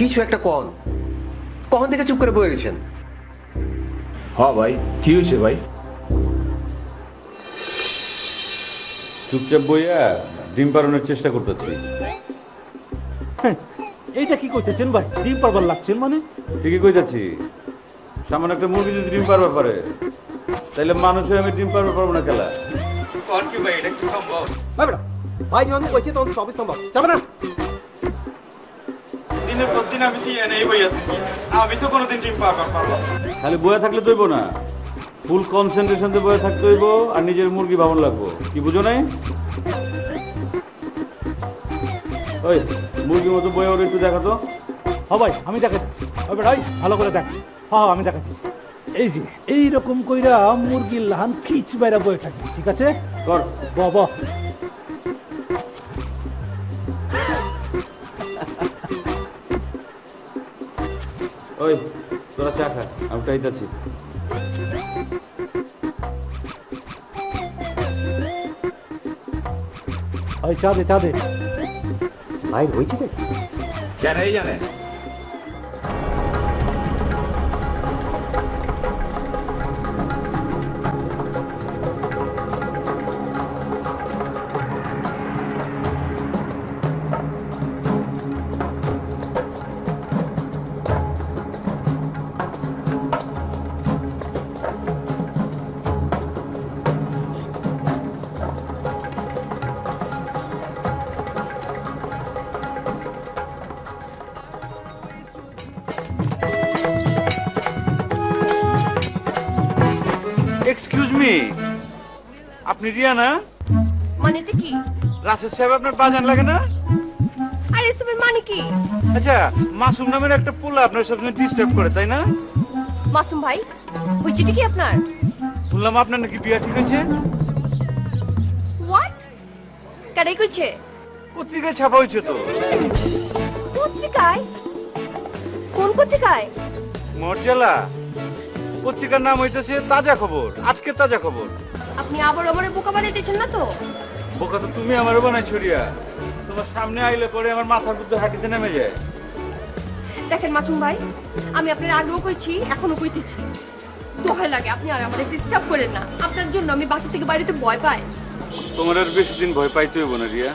কিছু একটা কন, কখন থেকে চুপ করে বয়ে গেছেন? হ্যাঁ ভাই, কি হয়েছে ভাই? চুপচাপ বইয়া ডিম পাড়ানোর চেষ্টা করতেছি। এইটা কি করতেছেন ভাই? ডিম পারবার লাগছেন মানে? ঠিকই কইতাছি। সামান্য একটা মুরগি যদি ডিম পারবার পারে, তাইলে মানুষ হয়ে আমি ডিম পারবার পারবো না খেলা। কি ভাই, এটা কি সম্ভব? ভাই যখন কইছে তখন সবই সম্ভব, যাবে না? দিনের পর দিন আমি দিয়ে নেই বইয়া থাকি, আমি তো কোনোদিন ডিম পারবো না। খালি বইয়া থাকলে তৈব না, ফুল কনসেন্ট্রেশন দিয়ে বইয়া থাকতে হইব আর নিজের মুরগি ভাবন লাগবো। কি বুঝো নাই? ওই মুরগির মতো বইয়া ওর একটু দেখা তো। হ্যাঁ ভাই, আমি দেখাচ্ছি। ভাই ভালো করে দেখ। হ্যাঁ আমি দেখাচ্ছি। এই যে এইরকম কইরা মুরগির লাহান খিচ বাইরা বয়ে থাকে, ঠিক আছে? কর বাবা, ওই তোরা চা খা, আমি টাইতাছি। ওই চা দে, চা দে। ভাই হয়েছে নাকি? জানাই জানে। এক্সকিউজ মি, আপনি রিয়া না? মানেটা কি? রাসেল সাহেব আপনার বাজান লাগে না? আর এসবের মানে কি? আচ্ছা, মাসুম নামের একটা পোলা আপনার সবসময় ডিস্টার্ব করে, তাই না? মাসুম ভাই, হয়েছেটা কি আপনার? শুনলাম আপনার নাকি বিয়া ঠিক হয়েছে। হোয়াট? কারাই কইছে? পত্রিকায় ছাপা হয়েছে তো। পত্রিকায়? কোন পত্রিকায়? মর্যালা পত্রিকার নাম হইতেছে তাজা খবর, আজকের তাজা খবর। আপনি আবার আমারে বোকা বানাইতেছেন না তো? বোকা তো তুমি আমার বানাইছো রিয়া। তোমার সামনে আইলে পরে আমার মাথার মধ্যে হাঁটিতে নেমে যায়। দেখেন মাসুম ভাই, আমি আপনার আগেও কইছি, এখনো কইতেছি, দোহাই লাগে আপনি আর আমারে ডিস্টার্ব করেন না। আপনার জন্য আমি বাসা থেকে বাড়িতে ভয় পাই। তোমার আর বেশি দিন ভয় পাইতে হইব না রিয়া।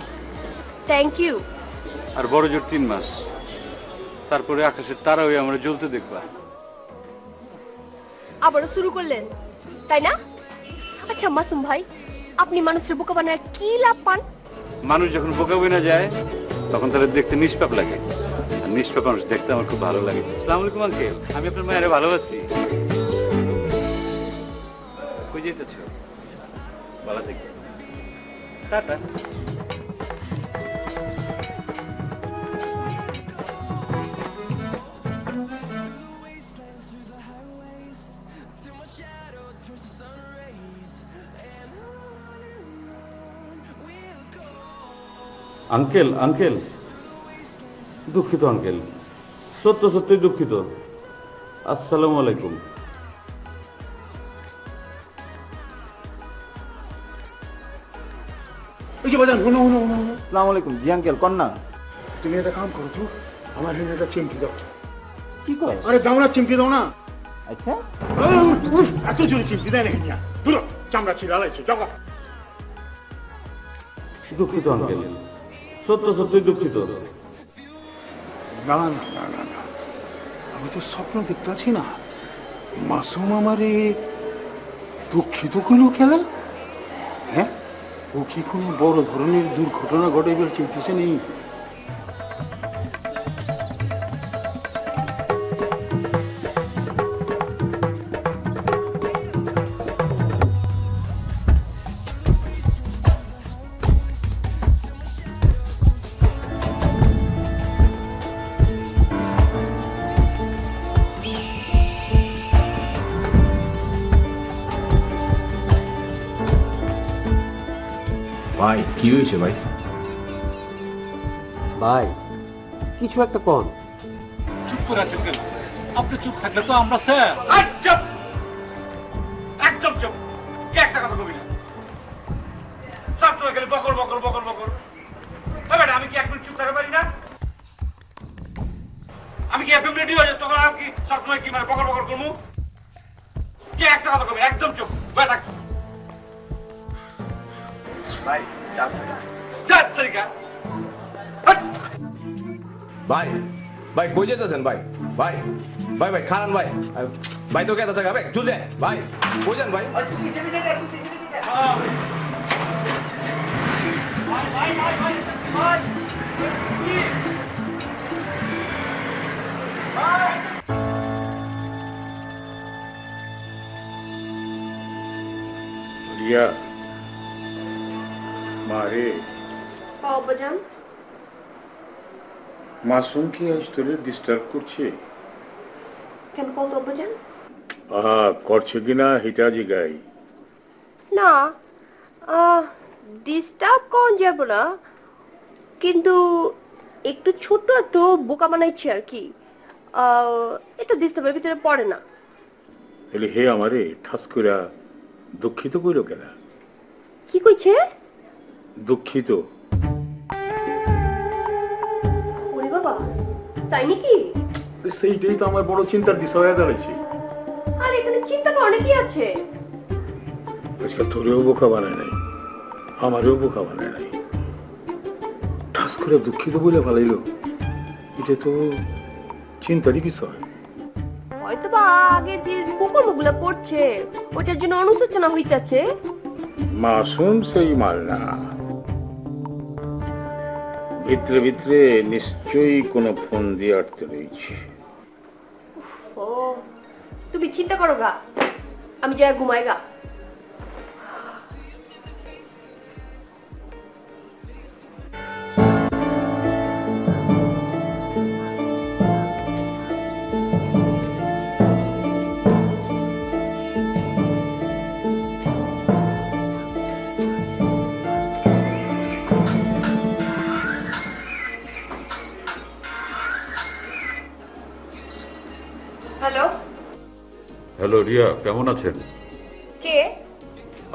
Thank you. আর বড় জোর 3 মাস, তারপরে আকাশের তারা হয়ে আমরা জ্বলতে দেখবা। আবারও শুরু করলেন, তাই না? আচ্ছা মাসুম ভাই, আপনি মানুষের বোকা বানায় কি লাভ পান? মানুষ যখন বোকা বইনা যায় তখন তাদের দেখতে নিষ্পাপ লাগে, আর নিষ্পাপ মানুষ দেখতে আমার খুব ভালো লাগে। আসসালামু আলাইকুম আঙ্কেল, আমি আপনার মায়ের ভালোবাসি। কই যাইতেছো? ভালো থেকো, টাটা। আঙ্কেল আঙ্কেল, দুঃখিত আঙ্কেল, সত্যই দুঃখিত। আসসালামু আলাইকুম। ওই যে বাজান, শুনো শুনো শুনো। আসসালামু আলাইকুম। জি আঙ্কেল, কন না। তুমি একটা কাম করো তো, আমার হেন একটা চিমটি দাও। কি কয়? আরে দাও না, চিমটি দাও না। আচ্ছা, এত জোরে চিমটি দেয় না হিনিয়া, দূর চামড়া ছিঁড়া লাইছো, যাও। দুঃখিত আঙ্কেল, সত্যই দুঃখিত। না না না না না, আমি তো স্বপ্ন দেখতে আছি না। মাসুম আমারে দুঃখিত কোনো খেলা? হ্যাঁ, ও কি কোনো বড় ধরনের দুর্ঘটনা ঘটে এবার চাইতেছে নেই? ভাই কি হয়েছে ভাই? ভাই কিছু একটা কন। চুপ করে আছেন কেন? আপনি চুপ থাকলে তো আমরা স্যার। একদম চুপ, কে একটা কথা কবি না। সব সময় খালি বকর বকর বকর বকর। আমি কি 1 মিনিট চুপ থাকতে পারি না? আমি কি এফএম রেডিও আছে তখন আর কি সবসময় কি মানে বকর বকর করবো? কি একটা কথা কবি একদম চুপ বয়ে থাক। ভাই চা যার তরিকা ভাই ভাই কই যেতেছেন ভাই ভাই ভাই ভাই খারান ভাই ভাই তো কেতা জায়গা ভাই চল দে ভাই কই যান ভাই রিয়া মারে আব্বাজান মাসুম কি আজ তোরে ডিস্টার্ব করছে? কেন কত আব্বাজান? করছে কিনা হিটা জিগাই। না ডিস্টার্ব কোন যাব না, কিন্তু একটু ছোট একটু বোকা বানাইছি আর কি। এটা ডিস্টার্বের ভিতরে পড়ে না। তাহলে হে আমারে ঠাস কইরা দুঃখিত কইল কেন? কি কইছে? দুঃখিত। ওরে বাবা, তাই নাকি? সেইটাই তো আমার বড় চিন্তার বিষয় হয়ে দাঁড়াইছে। আর এখানে চিন্তা তো অনেকই আছে। আজকে তোরেও বোকা বানায় নাই, আমারেও বোকা বানায় নাই। ঠাস করে দুঃখিত বলে ভালাইলো, এটা তো চিন্তারই বিষয়। হয়তো বা আগে যে কুকর্মগুলো করছে ওটার জন্য অনুশোচনা হইতাছে। মাসুম সেই মাল না, ভিতরে ভিতরে নিশ্চয়ই কোনো ফোন দিয়ে আটতে রয়েছে। ও তুমি চিন্তা করো গা, আমি যাই ঘুমাই গা। হ্যালো হ্যালো রিয়া, কেমন আছেন? কে?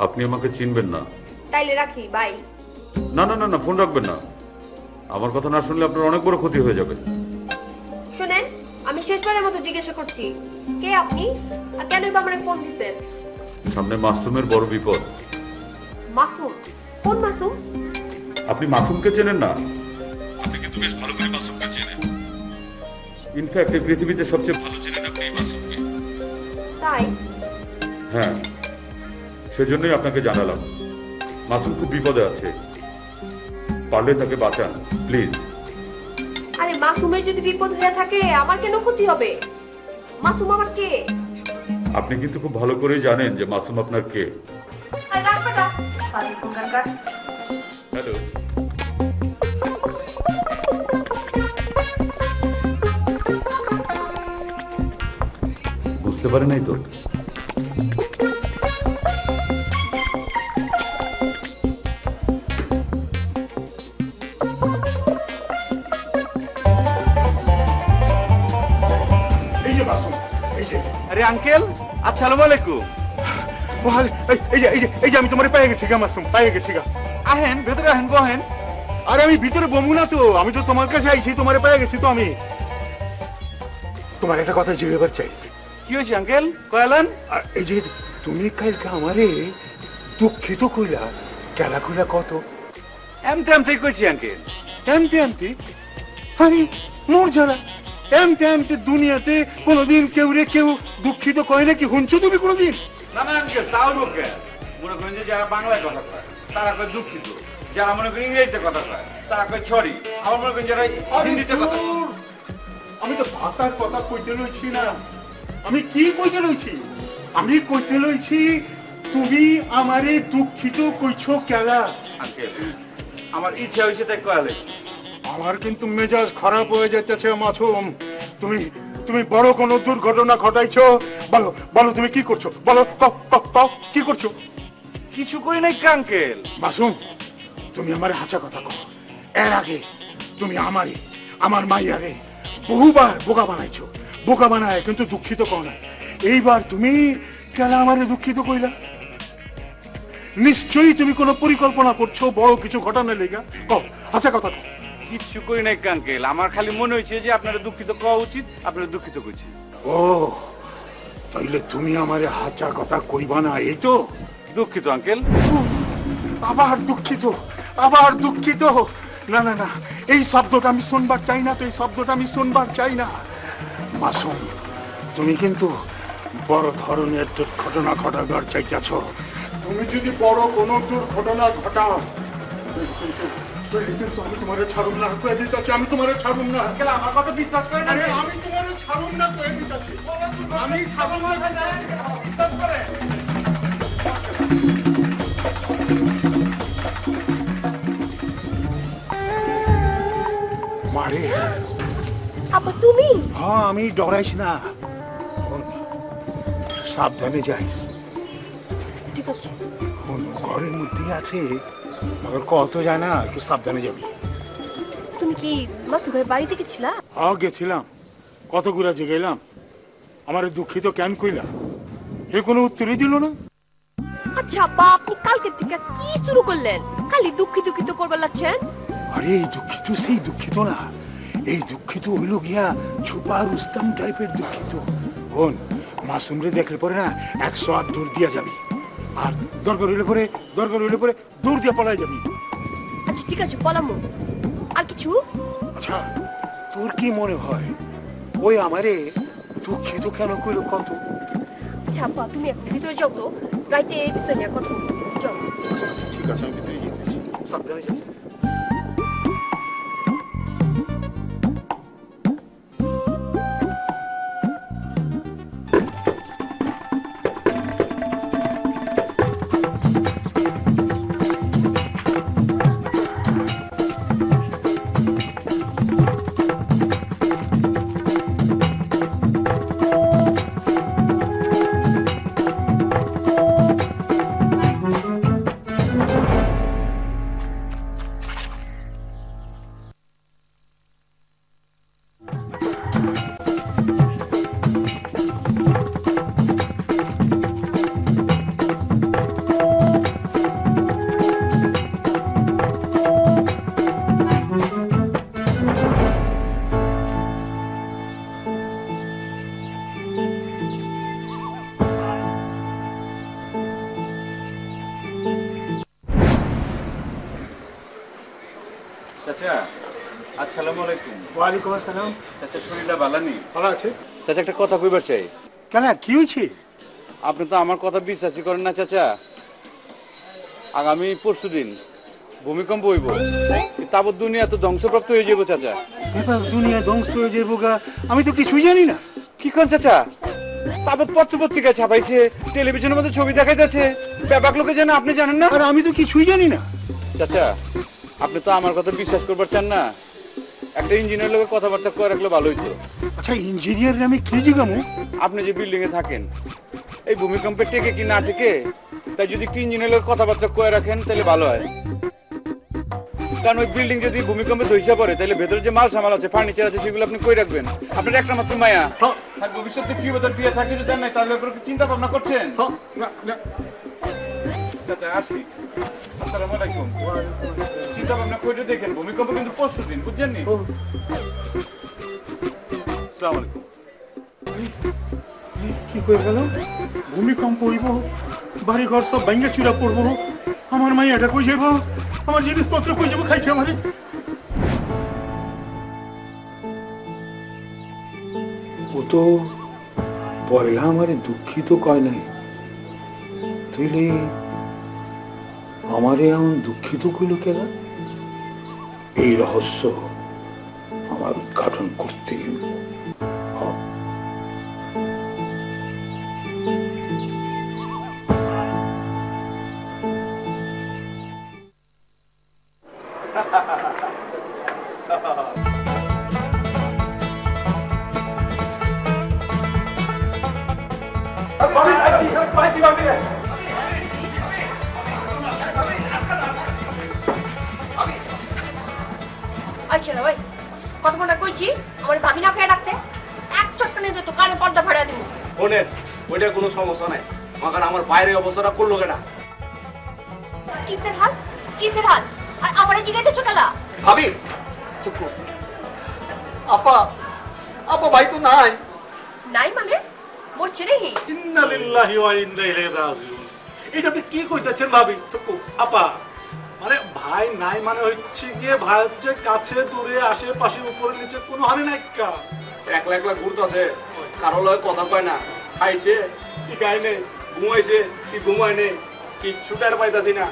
আপনি আমাকে চিনবেন না। তাইলে রাখি, বাই। না না না না, ফোন রাখবেন না। আমার কথা না শুনলে আপনার অনেক বড় ক্ষতি হয়ে যাবে। শুনেন, আমি শেষবারের মতো জিজ্ঞাসা করছি, কে আপনি আর কেন আমারে ফোন দিতেন? সামনে মাসুমের বড় বিপদ। মাসুম? কোন মাসুম? আপনি মাসুমকে চেনেন না? আপনি কিন্তু বেশ ভালো করে মাসুমকে চেনেন। ইনফ্যাক্ট এই পৃথিবীতে সবচেয়ে ভালো চেনেন আপনি এই মাসুমকে। তাই? হ্যাঁ, সেজন্যই আপনাকে জানালাম। মাসুম খুব বিপদে আছে, পারলে তাকে বাঁচান প্লিজ। আরে মাসুমের যদি বিপদ হয়ে থাকে আমার কেন ক্ষতি হবে? মাসুম আমার কে? আপনি কিন্তু খুব ভালো করেই জানেন যে মাসুম আপনার কে। আরে রাখবা না, পাগল কোনকার। হ্যালো, বুঝতে পারে নাই তো? এই যে মাসুম, এই যে আরে আঙ্কেল, আসসালামু আলাইকুম। এই যে আমি তোমারে পেয়ে গেছি গা মাসুম, পেয়ে গেছি গা। আহেন ভেতরে আহেন, বহেন। আরে আমি ভিতরে বমু না তো, আমি তো তোমার কাছে আইছি, তোমারে পেয়ে গেছি তো আমি। তোমার একটা কথা জিজ্ঞেস চাই। কি হয়েছে আঙ্কেল, কয়ালেন? আর এই যে তুমি কালকে আমারে দুঃখিত কইলা, কেলা কইলা কত? এমতে এমতে কইছি আঙ্কেল। এমতে এমতে? আরে মোর জ্বালা, এমতে এমতে দুনিয়াতে কোনোদিন কেউ রে কেউ দুঃখিত কয় নাকি? শুনছো তুমি কোনোদিন? না না আঙ্কেল, তাও লোকে মনে করেন যে যারা বাংলায় কথা কয় তারা কয় দুঃখিত, যারা মনে করেন ইংরেজিতে কথা কয় তারা কয় সরি, আবার মনে করেন যারা হিন্দিতে কথা কয়। আমি তো ভাষার কথা কইতে লইছি না, আমি কি কইতে লইছি? আমি কইতে লইছি তুমি আমারে দুঃখিত কইছো কেলা? আঙ্কেল, আমার ইচ্ছা হয়েছে তাই কয়ালে। আমার কিন্তু মেজাজ খারাপ হয়ে যাচ্ছে মাসুম। তুমি তুমি বড় কোনো দুর্ঘটনা ঘটাইছো? বলো বলো, তুমি কি করছো? বলো, কি করছো? কিছু করি নাই আঙ্কেল। মাসুম, তুমি আমার হাঁচা কথা কও। এর আগে তুমি আমারে, আমার মাইয়ারে বহুবার বোকা বানাইছো, বোকা বানায় কিন্তু দুঃখিত কও না। এইবার তুমি কেন আমারে দুঃখিত কইলা? নিশ্চয়ই তুমি কোনো পরিকল্পনা করছো বড় কিছু ঘটনা লেগা। কও, আচ্ছা কথা কও, কিচ্ছু করি নাই আঙ্কেল, আমার খালি মনে হয়েছে যে আপনারা দুঃখিত কওয়া উচিত, আপনারা দুঃখিত করছেন। ও তাইলে তুমি আমারে হাঁচা কথা কইবা না, এই তো? দুঃখিত আঙ্কেল। আবার দুঃখিত, আবার দুঃখিত। না না না, এই শব্দটা আমি শুনবার চাই না, তো এই শব্দটা আমি শুনবার চাই না। মাসুম, তুমি কিন্তু বড় ধরনের দুর্ঘটনা ঘটাবার চাইতেছ। তুমি যদি বড় কোনো দুর্ঘটনা ঘটাও কিন্তু আমি তোমার ছাড়ুন না, কয়ে দিতেছি আমি তোমার ছাড়ুন না। আমার কথা বিশ্বাস করেন না? আমি তোমার ছাড়ুন না, কয়ে দিতেছি আমি ছাড়ুন না, বিশ্বাস করে। মারে আপা তুমি? হ্যাঁ, আমি ডরাইস না, সাবধানে যাইস। ঠিক আছে। ঘরের মধ্যে আছে, মগর কত যায় না, একটু সাবধানে যাবি। তুমি কি মাসুম ভাই বাড়িতে গেছিলা? হ্যাঁ গেছিলাম, কতগুলা যে গেলাম। আমার দুঃখিত কেন কইলা, এ কোনো উত্তরই দিল না। আচ্ছা আপা, আপনি কালকে থেকে কি শুরু করলেন? খালি দুঃখিত দুঃখিত করবার লাগছেন। আরে এই দুঃখিত সেই দুঃখিত না, এই দুঃখিত হইল গিয়া ছুপা রুস্তাম টাইপের দুঃখিত। বোন, মাসুমরে দেখলে পরে না 108 দৌড় দিয়া যাবি, আর দরকার হইলে পরে দৌড় দিয়া পলাই যাবি। আচ্ছা ঠিক আছে, পলামু। আর কিছু? আচ্ছা তোর কি মনে হয় ওই আমারে দুঃখিত কেন কইল কত? আচ্ছা আপা, তুমি এখন ভিতরে যাও তো, রাইতে এই বিষয় নিয়ে কথা বলবো। যাও। ঠিক আছে, আমি ভিতরে যেতেছি, সাবধানে যাইস। চাচা, আসসালামু আলাইকুম। ওয়ালাইকুম আসসালাম। চাচা, শরীরটা ভালো নেই? ভালো আছে? চাচা, একটা কথা কইবার চাই। কেন, কি হয়েছে? আপনি তো আমার কথা বিশ্বাসই করেন না চাচা। আগামী পরশুদিন ভূমিকম্প হইব, তাবৎ দুনিয়া তো ধ্বংসপ্রাপ্ত হয়ে যাবো চাচা। এবার দুনিয়া ধ্বংস হয়ে যাবো গা, আমি তো কিছুই জানি না। কি কোন চাচা? তাবৎ পত্র পত্রিকা ছাপাইছে, টেলিভিশনের মধ্যে ছবি দেখা যাচ্ছে, ব্যাপক লোকে জানে, আপনি জানেন না? আর আমি তো কিছুই জানি না। চাচা, আপনি তো আমার কথা বিশ্বাস করবার চান না। একটা ইঞ্জিনিয়ার লোকের কথাবার্তা করে রাখলে ভালো হইতো। আচ্ছা, ইঞ্জিনিয়ার আমি কি জিগামু? আপনি যে বিল্ডিং এ থাকেন, এই ভূমিকম্পে টেকে কি না টেকে, তাই যদি একটি ইঞ্জিনিয়ার লোকের কথাবার্তা করে রাখেন তাহলে ভালো হয়। কারণ ওই বিল্ডিং যদি ভূমিকম্পে ধসে পড়ে, তাহলে ভেতরে যে মাল সামাল আছে, ফার্নিচার আছে, সেগুলো আপনি কই রাখবেন? আপনার একটা মাত্র মায়া, আর ভবিষ্যতে কি হবে বিয়ে থাকে যদি জানেন, তাহলে ওপর কি চিন্তা ভাবনা করছেন? চাচা, আসি। আসসালামু আলাইকুম। চিন্তা ভাবনা করে দেখেন, ভূমিকম্প কিন্তু পরশুদিন, বুঝছেন নি? আসসালামু আলাইকুম। কি করে গেল? ভূমিকম্প হইব, বাড়ি ঘর সব ভাঙ্গা চুরা পড়বো, আমার মাইয়াটা কই যাব, আমার জিনিসপত্র কই যাব, খাইছে আমারে। ও তো পয়লা আমারে দুঃখিত কয় নাই, তুইলে আমারে এমন দুঃখিত কইল কেন? এই রহস্য আমার উদ্ঘাটন করতেই হইব। আচ্ছা ভাই, কত ফোনটা কইছি আমার ভাবি না খেয়ে রাখতে, এক চটকানে যে তো কানে পর্দা ফাড়া দিব। বোনের ওইটা কোনো সমস্যা নাই, মাকার আমার বাইরে অবস্থাটা করলো কেনা? কিসের হাল? কিসের হাল? আর আমারে জিগাইতেছো কেলা? ভাবি, চুকু আপা আপা ভাই তো নাই। নাই মানে মরছে নাকি? ইন্না লিল্লাহি ওয়া ইন্না ইলাইহি রাজিউন। এটা আপনি কি কইতাছেন ভাবি? চুকু আপা মানে ভাই নাই মানে হচ্ছে গিয়ে ভাই হচ্ছে কাছে দূরে আশেপাশে উপরে নিচে কোনো হানি নাই কা। একলা একলা ঘুরতেছে, কারো লয় কথা কয় না, খাইছে কি খাই নেই, ঘুমাইছে কি ঘুমায় নেই, কিচ্ছু টের পাইতাছি না।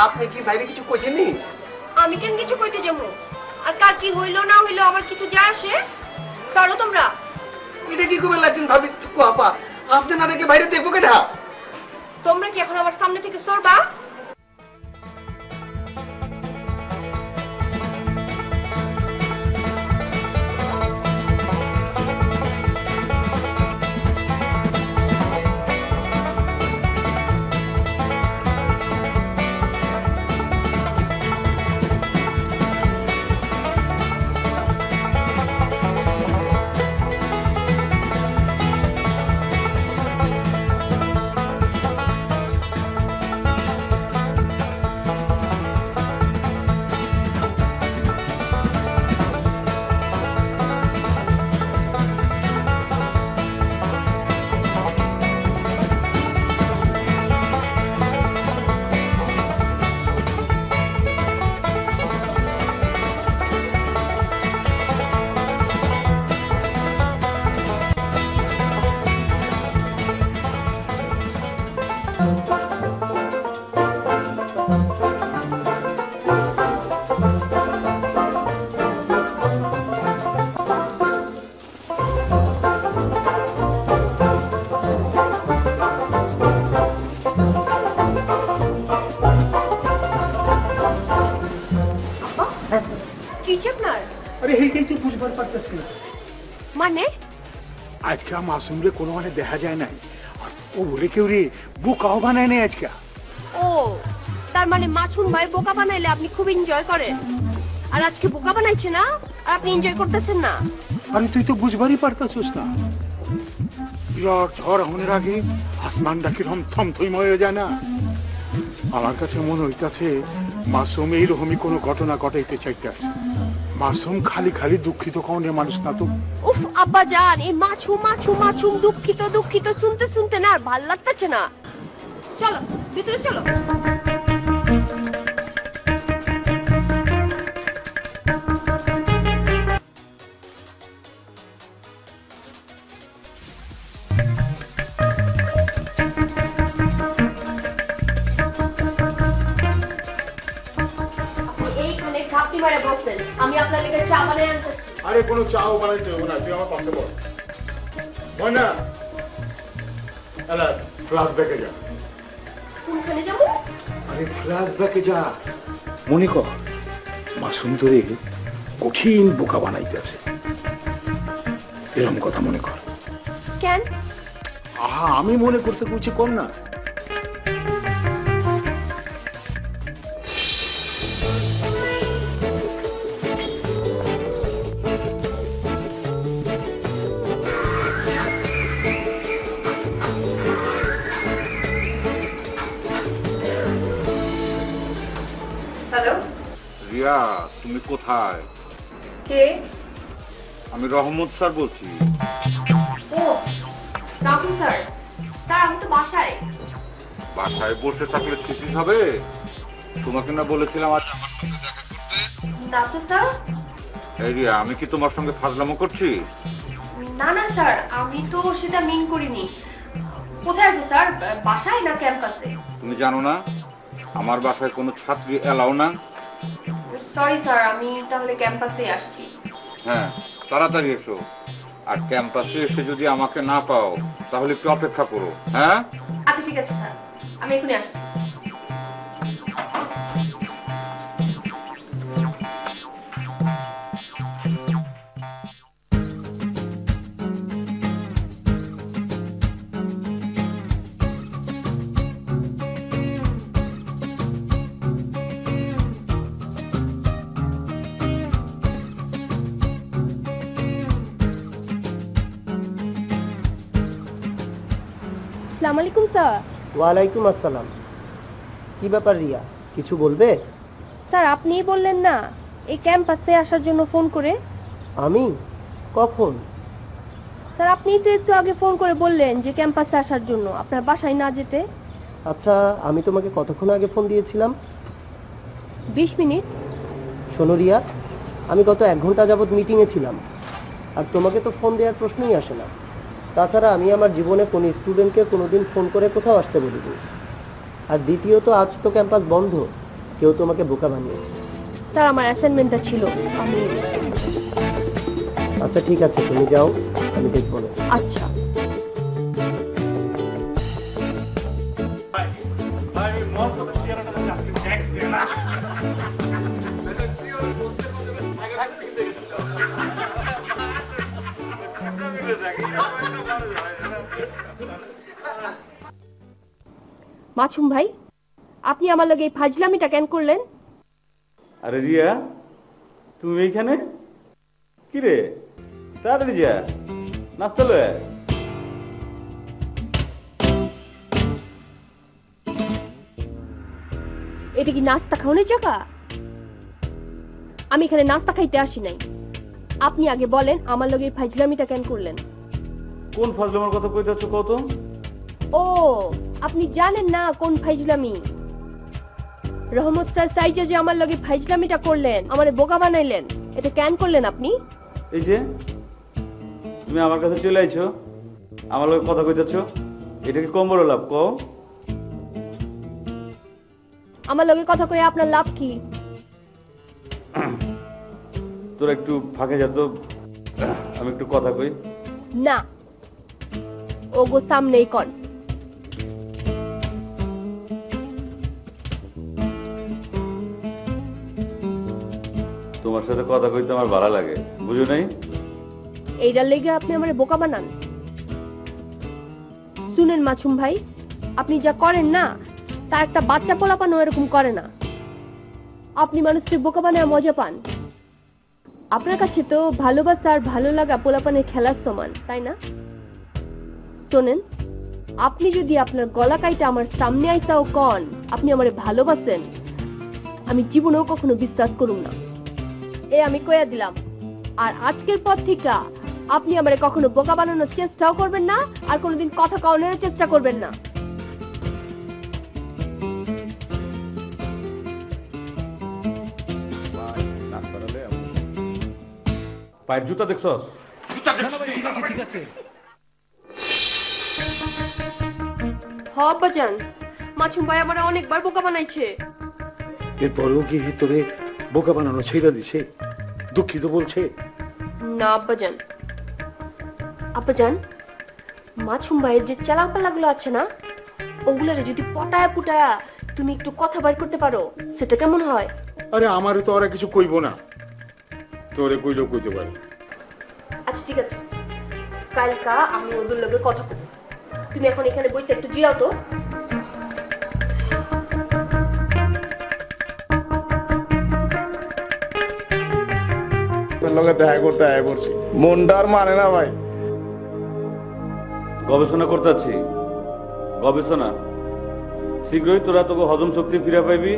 আপনি কি বাইরে কিছু কইছেন নি? আমি কেন কিছু কইতে যাবো? আর কার কি হইলো না হইলো আমার কিছু যায় আসে? সরো তোমরা। এটা কি কবে লাগছেন ভাবি? চুকু আপা আপনি না দেখে বাইরে দেখবো কেটা? তোমরা কি এখন আমার সামনে থেকে সরবা? আরে এইটাই বুঝবার পারতেছি না। মানে আজকে মাসুম রে কোনো মানে দেখা যায় নাই, আর ও বলে কেউ রে বোকাও বানায় নাই আজকে। ও তার মানে মাছুন ভাই বোকা বানাইলে আপনি খুব এনজয় করেন, আর আজকে বোকা বানাইছে না আর আপনি এনজয় করতেছেন না? আরে তুই তো বুঝবারই পারতাছিস না, বিরাট ঝড় হওয়ার আগে আসমানটা কিরকম থমথম হয়ে যায় না। আমার কাছে মনে হইতাছে মাসুম এইরকমই কোনো ঘটনা ঘটাইতে চাইতেছে। মাসুম খালি খালি দুঃখিত কনের মানুষ না তো। উফ আব্বা জান, এই মাছু মাছু মাছুম দুঃখিত দুঃখিত শুনতে শুনতে না আর ভাল লাগতেছে না। চলো ভিতরে চলো। এইখানে ঘাপটি মারে বসেন, আমি আপনার লেগে চা বানিয়ে আনতেছি। আরে কোনো চাও বানাইতে হবে না, তুই আমার পাশে বল। হয় না এলা ক্লাস ব্যাকে যা। কোনখানে যাবো? আরে ক্লাস ব্যাকে যা। মনে কর মাসুম ধরে কঠিন বোকা বানাইতেছে, এরকম কথা মনে কর। কেন? আহা আমি মনে করতে কইছি কর না। হ্যালো, রিয়া তুমি কোথায়? কে? আমি রহমত স্যার বলছি। ও রাহুল স্যার। স্যার আমি তো বাসায়। বাসায় বসে থাকলে থিসিস হবে? তোমাকে না বলেছিলাম আজ আমার সঙ্গে দেখা করতে? না তো স্যার। এই রিয়া আমি কি তোমার সঙ্গে ফাজলামো করছি? না না স্যার, আমি তো সেটা মিন করিনি। কোথায় আছো স্যার, বাসায় না ক্যাম্পাসে? তুমি জানো না আমার বাসায় কোনো ছাত্রী এলাও না। সরি স্যার, আমি তাহলে ক্যাম্পাসে আসছি। হ্যাঁ তাড়াতাড়ি এসো, আর ক্যাম্পাসে এসে যদি আমাকে না পাও তাহলে একটু অপেক্ষা করো। হ্যাঁ আচ্ছা ঠিক আছে স্যার, আমি এখনই আসছি। আসসালামু আলাইকুম স্যার। ওয়ালাইকুম আসসালাম। কি ব্যাপার রিয়া, কিছু বলবে? স্যার আপনিই বললেন না এই ক্যাম্পাসে আসার জন্য ফোন করে? আমি? কখন? স্যার আপনি তো একটু আগে ফোন করে বললেন যে ক্যাম্পাসে আসার জন্য, আপনার বাসায় না যেতে। আচ্ছা আমি তোমাকে কতক্ষণ আগে ফোন দিয়েছিলাম? 20 মিনিট। শোনো রিয়া, আমি গত 1 ঘন্টা যাবৎ মিটিংয়ে ছিলাম, আর তোমাকে তো ফোন দেওয়ার প্রশ্নই আসে না। তাছাড়া আমি আমার জীবনে কোনো স্টুডেন্টকে কোনোদিন ফোন করে কোথাও আসতে বলিনি। আর দ্বিতীয়ত আজ তো ক্যাম্পাস বন্ধ, কেউ তোমাকে বোকা বানিয়েছে। স্যার আমার অ্যাসাইনমেন্টটা ছিল, আমি। আচ্ছা ঠিক আছে, তুমি যাও, আমি দেখবো না। আচ্ছা। মাছুম ভাই, আপনি আমার লগে এই ফাজলামিটা কেন করলেন? আরে রিয়া, তুমি এইখানে? কি রে, তাড়াতাড়ি যা, নাস্তা লয়ে আয়। এটা কি নাস্তা খাওয়ানোর জায়গা? আমি এখানে নাস্তা খাইতে আসি নাই। আপনি আগে বলেন আমার লগে এই ফাজলামিটা কেন করলেন? কোন ফাজলামের কথা কইতে যাচ্ছ কত? ও, আপনি জানেন না কোন ফাজলামি? রহমত স্যার সাইজে যে আমার লগে ফাজলামিটা করলেন, আমারে বোকা বানাইলেন, এটা কেন করলেন আপনি? এই যে তুমি আমার কাছে চলে আইছো, আমার লগে কথা কইতেছ, এটা কি কম বড় লাভ কও? আমার লগে কথা কয়ে আপনার লাভ কি? তোরা একটু ফাঁকে যা তো, আমি একটু কথা কই। না, ওগো সামনেই কর। তোমার সাথে কথা কইতে আমার ভালো লাগে, বুঝো নাই? এইটার লেগে আপনি আমারে বোকা বানান? শুনেন মাছুম ভাই, আপনি যা করেন না, তা একটা বাচ্চা পোলাপান এরকম করে না। আপনি মানুষকে বোকা বানায় মজা পান। আপনার কাছে তো ভালোবাসা আর ভালো লাগা পোলাপানের খেলার সমান, তাই না? শোনেন, আপনি যদি আপনার গলা কাইটা আমার সামনে আইসাও কন আপনি আমারে ভালোবাসেন, আমি জীবনেও কখনো বিশ্বাস করুম না। এ আমি কইয়া দিলাম। আর আজকের পর থেকে আপনি আমারে কখনো বোকা বানানোর চেষ্টাও করবেন না, আর কোনোদিন কথা কাউনের চেষ্টা করবেন না। পায়ের জুতা দেখছস? হ আব্বাজান, মাছুম ভাই আমারে অনেকবার বোকা বানাইছে। এরপরেও কি তোরে বোকা বানানো ছেড়ে দিছে? দুঃখিত বলছে? না আব্বাজান। আব্বাজান, মাছুম ভাইয়ের যে চালাপালাগুলো আছে না, ওগুলারে যদি পটায়া পুটায়া তুমি একটু কথা বাইর করতে পারো, সেটা কেমন হয়? আরে আমারে তো ওরা কিছু কইব না, তোরে কইলেও কইতে পারে। আচ্ছা ঠিক আছে, কালকা আমি ওদের লগে কথা বলবো। তুমি এখন এখানে বসে একটু জিরাও তো। লগে দেখা করতে আয় পড়ছি, মনটার মানে না ভাই। গবেষণা করতেছি, গবেষণা। শীঘ্রই তোরা তোকে হজম শক্তি ফিরে পাইবি,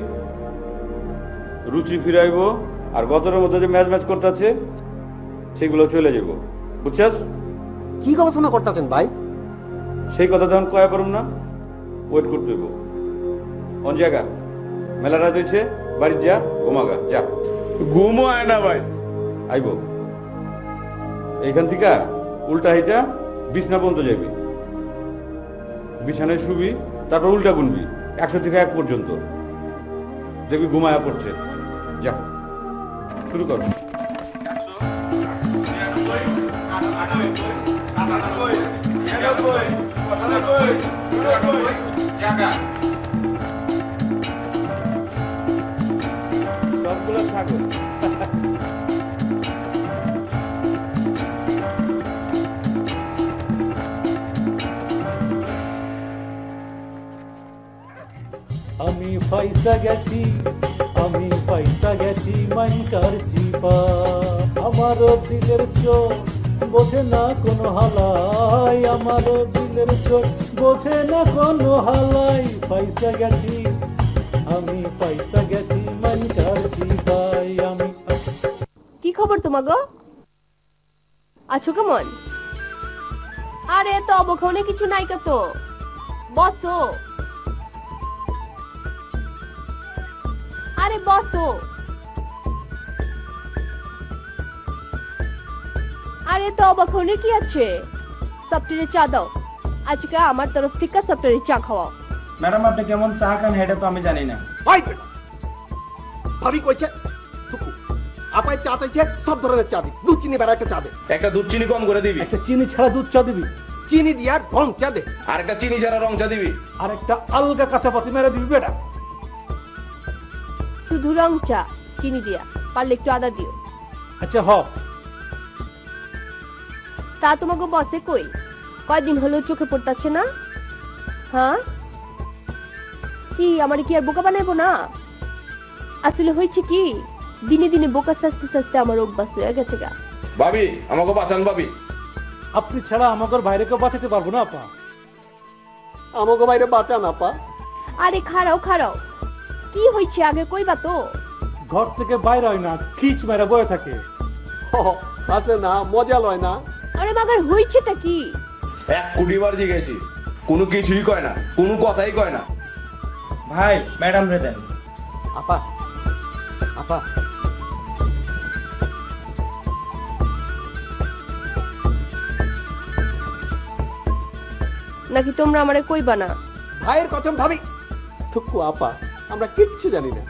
রুচি ফিরাইব, আর গতরের মধ্যে যে ম্যাচ ম্যাচ করতেছে সেগুলো চলে যাব, বুঝছস? কি গবেষণা করতেছেন ভাই? সেই কথা তখন কয়া পারুম না, ওয়েট করতে হইব। অন জায়গা মেলা রাত হয়েছে, বাড়ি যা, ঘুমাগা যা। ঘুমও আয় না ভাই। আইব এইখান থেকে উল্টা হাইটা বিছনা পর্যন্ত যাবি, বিছানায় শুবি, তারপর উল্টা গুনবি 100 থেকে 1 পর্যন্ত, দেখবি ঘুমায়া পড়ছে। যা শুরু কর। সবগুলো থাকো। আমি পয়সা গেছি, আমি পয়সা গেছি মাইনকার জিপা, আমার দিলের চোখ বোঝে না কোনো হালাই, আমার দিলের চোখ বোঝে না কোনো হালাই। পয়সা গেছি, আমি পয়সা গেছি মাইনকার জিপাই, আমি খবর তোমাগো? আছো কেমন? আরে তো অবখানে কিছু নাই তো, বসো। আরে বসো। আরে তো অবখানে কি আছে? সপ্তাহে চা দাও, আজকে আমার তরফ থেকে সপ্তাহে চা খাওয়াও। ম্যাডাম আপনি কেমন চা খান এটা তো আমি জানি না। ভাই ভাবি কইছে আপাই চা চাইছে সব ধরনের চা দিবি, দুধ চিনি বেড়া একটা চা দে। একটা দুধ চিনি কম করে দিবি। একটা চিনি ছাড়া দুধ চা দিবি, চিনি দিয়া রং চা দে। আর একটা চিনি ছাড়া রং চা দিবি। আর একটা আলগা কাঁচা পাতি মেরে দিবি বেটা। শুধু রং চা চিনি দিয়া, পারলে একটু আদা দিও। আচ্ছা হ। তা তোমাকে বসে কই? কয়দিন হলো চোখে পড়তাছে না? হ্যাঁ কি আমার কি আর বোকা বানাইবো না? আসলে হয়েছে কি, দিনে দিনে বোকা সাজতে সাজতে আমার অভ্যাস হয়ে গেছে গা। ভাবি আমাকে বাঁচান ভাবি। আপনি ছাড়া আমাদের বাইরে কেউ বাঁচাতে পারবো না আপা। আমাকে বাইরে বাঁচান আপা। আরে খাড়াও খাড়াও, কি হয়েছে আগে কইবা তো? ঘর থেকে বাইরে হয় না, খিচ মেরা বয়ে থাকে। আছে না, মজা লয় না। আরে মাগার হয়েছেটা কি? 1 কোটি বার জিজ্ঞেসি, কোনো কিছুই কয় না, কোনো কথাই কয় না। ভাই ম্যাডাম রে দেন। আপা আপা নাকি তোমরা আমারে কইবা না? ভাইয়ের কসম ভাবি। থুকু আপা, আমরা কিচ্ছু জানি না।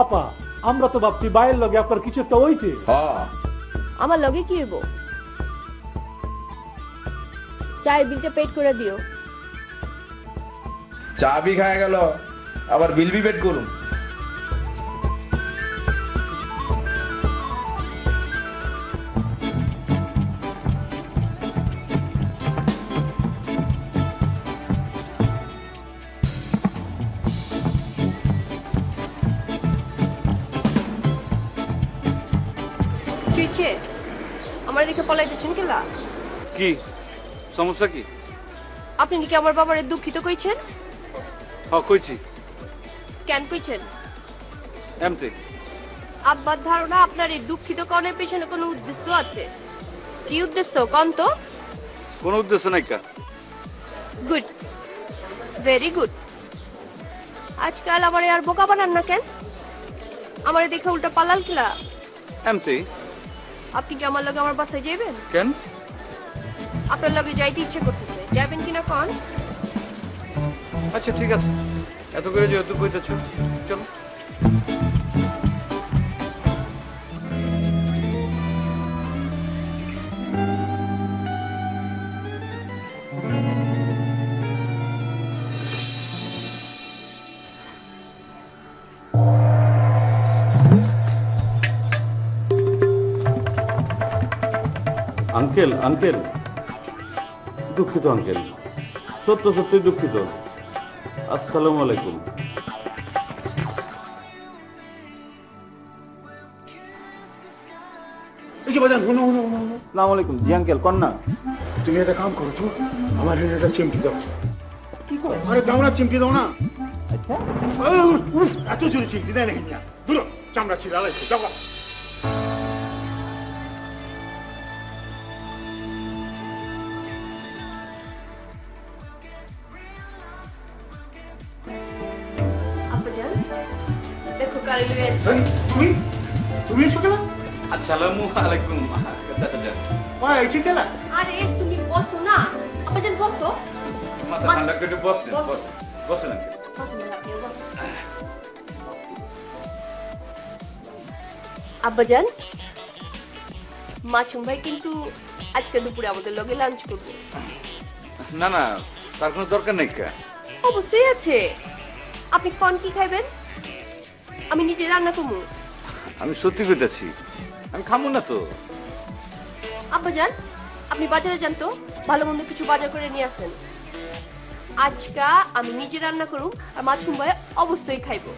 আপা আমরা তো ভাবছি বাইরের লগে আপনার কিছু একটা হয়েছে। হ্যাঁ আমার লগে কি হইব? চায়ের বিলটা পেড করে দিও। চা বি খায় গেল, আবার বিল বি পেড করুন। আমার দিকে পলাইতেছেন কেলা? কি সমস্যা কি? আপনি কি আমার বাবারে দুঃখিত কইছেন? হ্যাঁ কইছি। কেন কইছেন? এমতে আব্বার ধারণা আপনার এই দুঃখিত কনের পেছনে কোনো উদ্দেশ্য আছে। কি উদ্দেশ্য কোন তো? কোনো উদ্দেশ্য নাই কা। Good, very good. আজকাল আমারে আর বোকা বানান না কেন? আমারে দেখে উল্টা পালাল কিলা? এমতে। আপনি কি আমার লগে আমার বাসায় যাবেন? কেন? আপনার লগে যাইতে ইচ্ছে করতেছে, যাবেন কিনা কোন? আচ্ছা ঠিক আছে, এত করে যেহেতু কইতেছো চলো। আঙ্কেল আঙ্কেল দুঃখিত আঙ্কেল, সত্য সত্যি দুঃখিত। আসসালামু আলাইকুম। এই যে বাজান, হুনো হুনো হুনো। আসসালামু আলাইকুম। জি আঙ্কেল কোন না? তুমি একটা কাম করো তো, আমার হেনে একটা চিমটি দাও। কি করে? আরে দাও না, চিমটি দাও না। আচ্ছা এত জোরে চিমটি দেয় নাকি? দূর চামড়া ছিঁড়ে আলাইছে, যাও। দেখো কারে লয়ে আছি। তুমি তুমি এসো কেন? আসসালামু আলাইকুম চাচা। ওই আইছি কেন? আরে তুমি বসো না, আব্বাজান বসো। মাথা ঠান্ডা করে বসেন, বসেন আঙ্কেল। আব্বাজান, মাছুম ভাই কিন্তু আজকে দুপুরে আমাদের লগে লাঞ্চ করবে। না না, তার কোনো দরকার নেই কা। অবশ্যই আছে। আপনি কোন কি খাইবেন? আমি নিজে রান্না করবো। আমি সত্যি কইতাছি, আমি খামু না তো। আব্বাজান, আপনি বাজারে যান তো, ভালো মন্দ কিছু বাজার করে নিয়ে আসেন। আজকা আমি নিজে রান্না করুম, আর মাছুম ভাই অবশ্যই খাইবো।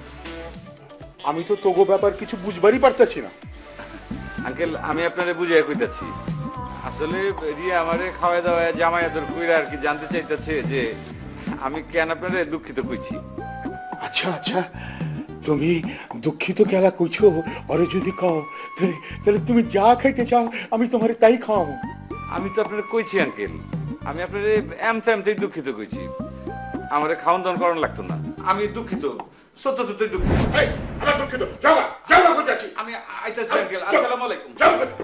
আমি তো তোগো ব্যাপার কিছু বুঝবারই পারতেছি না। আঙ্কেল আমি আপনারে বুঝাই কইতাছি, আসলে রিয়া আমারে খাওয়া দাওয়া জামাই আদর কইরা আর কি জানতে চাইতাছে যে আমি কেন আপনারে দুঃখিত কইছি। আচ্ছা আচ্ছা, তুমি দুঃখিত খেলা কইছো ওরে যদি কও তাহলে তাহলে তুমি যা খাইতে চাও আমি তোমারে তাই খাওয়াবো। আমি তো আপনার কইছি আঙ্কেল, আমি আপনার এমতেই দুঃখিত কইছি, আমার খাওয়ান দাওয়ান করানো লাগতো না। আমি দুঃখিত, সত্য সত্যি দুঃখিত। আমার দুঃখিত, যাও যাও কইতাছি আমি আইতাছি আঙ্কেল। আসসালামু আলাইকুম।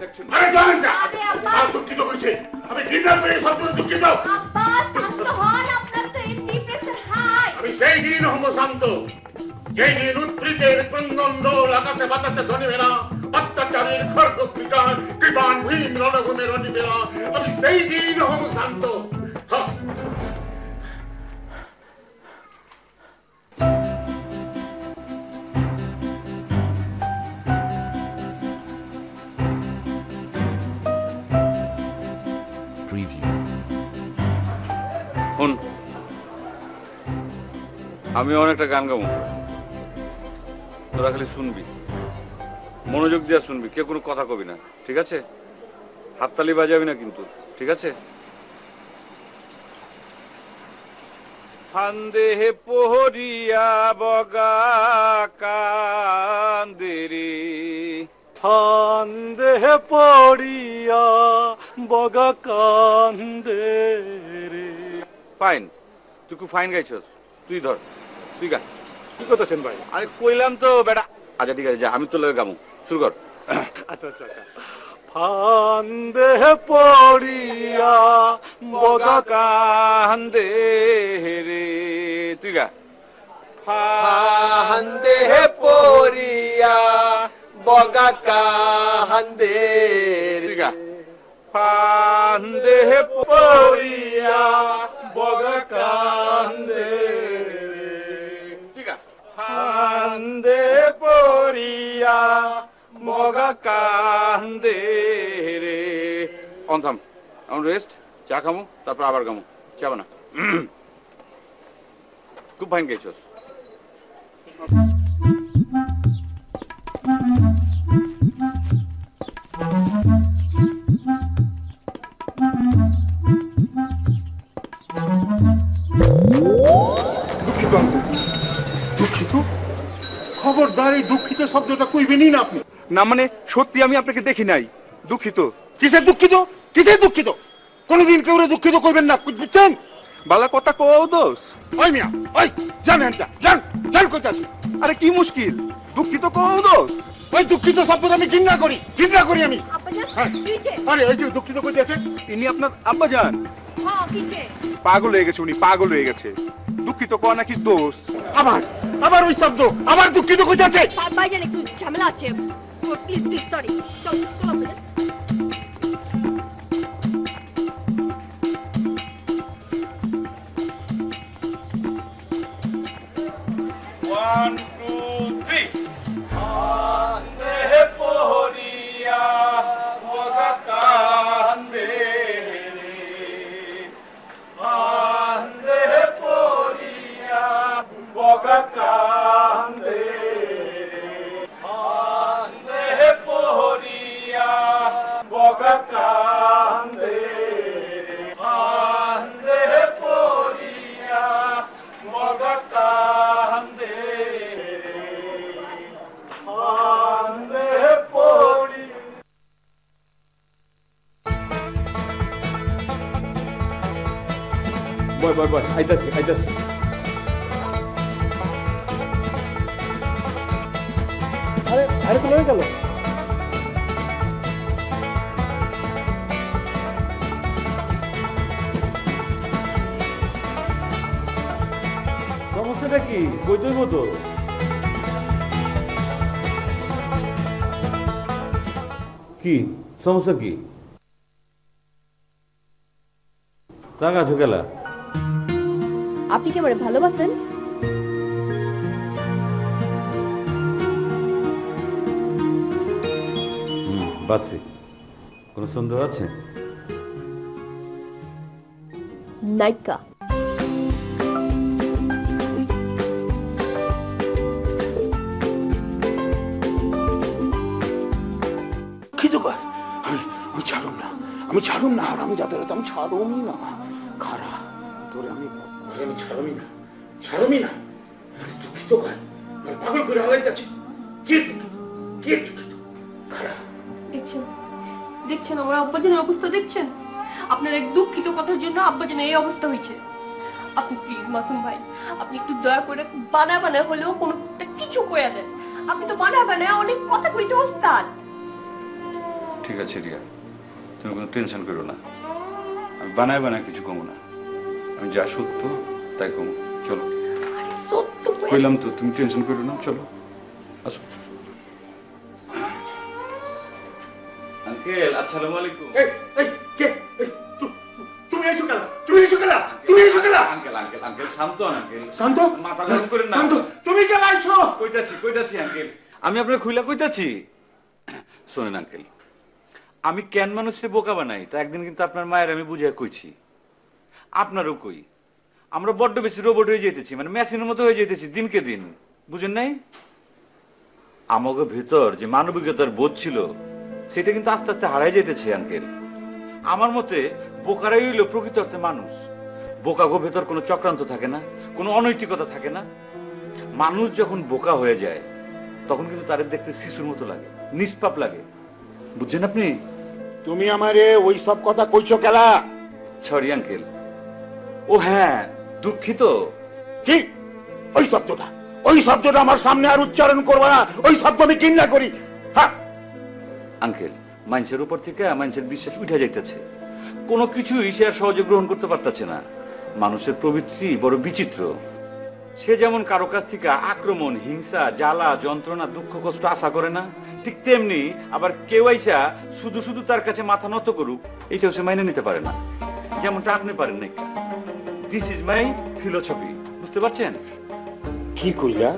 দেখছেন আরে যান না, আমি দুঃখিত কইছি, আমি গিটার পেয়ে সব দুঃখিত। আব্বা শান্ত হন, আপনার তো এমনি প্রেসার হাই। আমি সেই দিন হম শান্ত, যেই দিন উৎপীড়িতের ক্রন্দন রোল আকাশে বাতাসে ধ্বনিবে না, অত্যাচারের খড়গ বিকার কৃপান ভীম রণভূমে রণিবে না, আমি সেই দিন হম শান্ত। আমি অনেকটা গান গাবো, তোরা খালি শুনবি, মনোযোগ দিয়ে শুনবি, কেউ কোনো কথা কবি না, ঠিক আছে? হাততালি বাজাবি না কিন্তু, ঠিক আছে? ফান্দে পোহরিয়া বগা কান্দেরি, ফান্দে পড়িয়া বগা কান্দে রে। ফাইন, তুই খুব ফাইন গাইছস, তুই ধর, তুই গা। কি করতেছেন ভাই? আরে কইলাম তো বেটা। আচ্ছা ঠিক আছে, যা, আমি তো লগে গামু, শুরু কর। আচ্ছা আচ্ছা আচ্ছা। ফান্দে পড়িয়া বগা কান্দে রে, তুই গা। ফান্দে পড়িয়া বগা কান্দে তুই গা। ফান্দে পড়িয়া বগা কান্দে রে, তুই গা। ফান্দে পড়িয়া বগা কান্দে রে। অন থাম, অন রেস্ট, চা খামু, তারপর আবার গামু, চা বানা। খুব ফাইন গেছস। দুঃখিত? খবরদার এই দুঃখিত শব্দটা কইবেনই না আপনি। না মানে সত্যি আমি আপনাকে দেখি নাই, দুঃখিত। কিসের দুঃখিত? কিসের দুঃখিত? কোনদিন কেউ দুঃখিত কইবেন না, বুঝছেন? বালা কথা কও দোষ। ওই মিয়া, ওই জানেন না, জান জান কইতাছি। আরে কি মুশকিল, দুঃখিত কও দোষ। ওই দুঃখিত শব্দটা আমি ঘৃণা করি আমি। আব্বাজান কিছে? আরে ওই যে দুঃখিত কইতেছে, ইনি আপনার আব্বাজান? হ্যাঁ কিছে? পাগল হয়ে গেছে উনি, পাগল হয়ে গেছে। দুঃখিত কও নাকি দোষ? আবার ওই শব্দ, আবার দুঃখিত কইতাছে। আব্বাজান একটু ঝামেলা আছে, প্লিজ প্লিজ সরি। চল চল আব্বাজান। 1 2 3 কান্দে পোহরিয়া বগা কান্দে রে, কান্দে পোহরিয়া বগা কান্দে রে, কান্দে পোহরিয়া বগা কান্দে রে, কান্দে পোহরিয়া বগা কান্দে বয় আইতাছি আরে আরে কোন গেল? সমস্যাটা কি? বইতে মতো কি সমস্যা? কি তাকাছো গেলা? আপনি কি আমারে ভালোবাসেন? বাসি, কোনো সন্দেহ আছে? নাইকা আমি ছাড়ুম না, আর আমি যাদের আমি ছাড়ুমই না। খারা তোরে আমি ছাড়ুমই না। দুঃখিত ভাই, পাগল করে হারাইতেছি। কি কি দেখছেন দেখছেন আমার আব্বাজানের অবস্থা দেখছেন? আপনার এক দুঃখিত কথার জন্য আব্বাজানের এই অবস্থা হয়েছে। আপনি প্লিজ মাসুম ভাই, আপনি একটু দয়া করে বানা হলেও কোনো কিছু কইয়া দেন। আপনি তো বানা অনেক কথা কইতে ওস্তাদ। ঠিক আছে রিয়া, তুমি কোনো টেনশন করো না, আমি বানায় কিছু কমো না, আমি যা সত্য তাই কমো। চলো সত্য কইলাম তো, তুমি টেনশন করো না, চলো আসো। আঙ্কেল আসসালামু আলাইকুম। এই এই কে তুমি এসো কেন? তুমি এসো কেন? তুমি এসো কেন? আঙ্কেল আঙ্কেল আঙ্কেল শান্ত হন আঙ্কেল, শান্ত, মাথা গরম করেন না। শান্ত, তুমি কেন আইছো? কইতাছি আঙ্কেল, আমি আপনার খুইলা কইতাছি। শোনেন আঙ্কেল, আমি কেন মানুষকে বোকা বানাই তা একদিন কিন্তু আপনার মায়ের আমি বুঝাই কইছি, আপনারও কই। আমরা বড্ড বেশি রোবট হয়ে যেতেছি, মানে মেশিনের মতো হয়ে যেতেছি দিনকে দিন, বুঝেন নাই? আমাকে ভেতর যে মানবিকতার বোধ ছিল সেটা কিন্তু আস্তে আস্তে হারাই যেতেছে আঙ্কেল। আমার মতে বোকারাই হইল প্রকৃত অর্থে মানুষ। বোকাগো ভেতর কোনো চক্রান্ত থাকে না, কোনো অনৈতিকতা থাকে না। মানুষ যখন বোকা হয়ে যায় তখন কিন্তু তাদের দেখতে শিশুর মতো লাগে, নিষ্পাপ লাগে, বুঝছেন আপনি? তুমি আমারে ওই সব কথা কইছো কেলা? Sorry uncle. ও হ্যাঁ, দুঃখিত। কি ওই শব্দটা আমার সামনে আর উচ্চারণ করবা না। ওই শব্দ আমি ঘৃণা করি। হ্যাঁ আঙ্কেল, মানুষের উপর থেকে মানুষের বিশ্বাস উঠে যাইতেছে, কোনো কিছুই সে আর সহজে গ্রহণ করতে পারতেছে না। মানুষের প্রবৃত্তি বড় বিচিত্র। সে যেমন কারো কাছ থেকে আক্রমণ, হিংসা, জ্বালা, যন্ত্রণা, দুঃখ, কষ্ট আশা করে না, ঠিক তেমনি আবার কেউ আইসা শুধু শুধু তার কাছে মাথা নত করুক এইটাও সে মাইনে নিতে পারে না, যেমনটা আপনি পারেন না। দিস ইজ মাই ফিলোসফি, বুঝতে পারছেন? কি কইলা?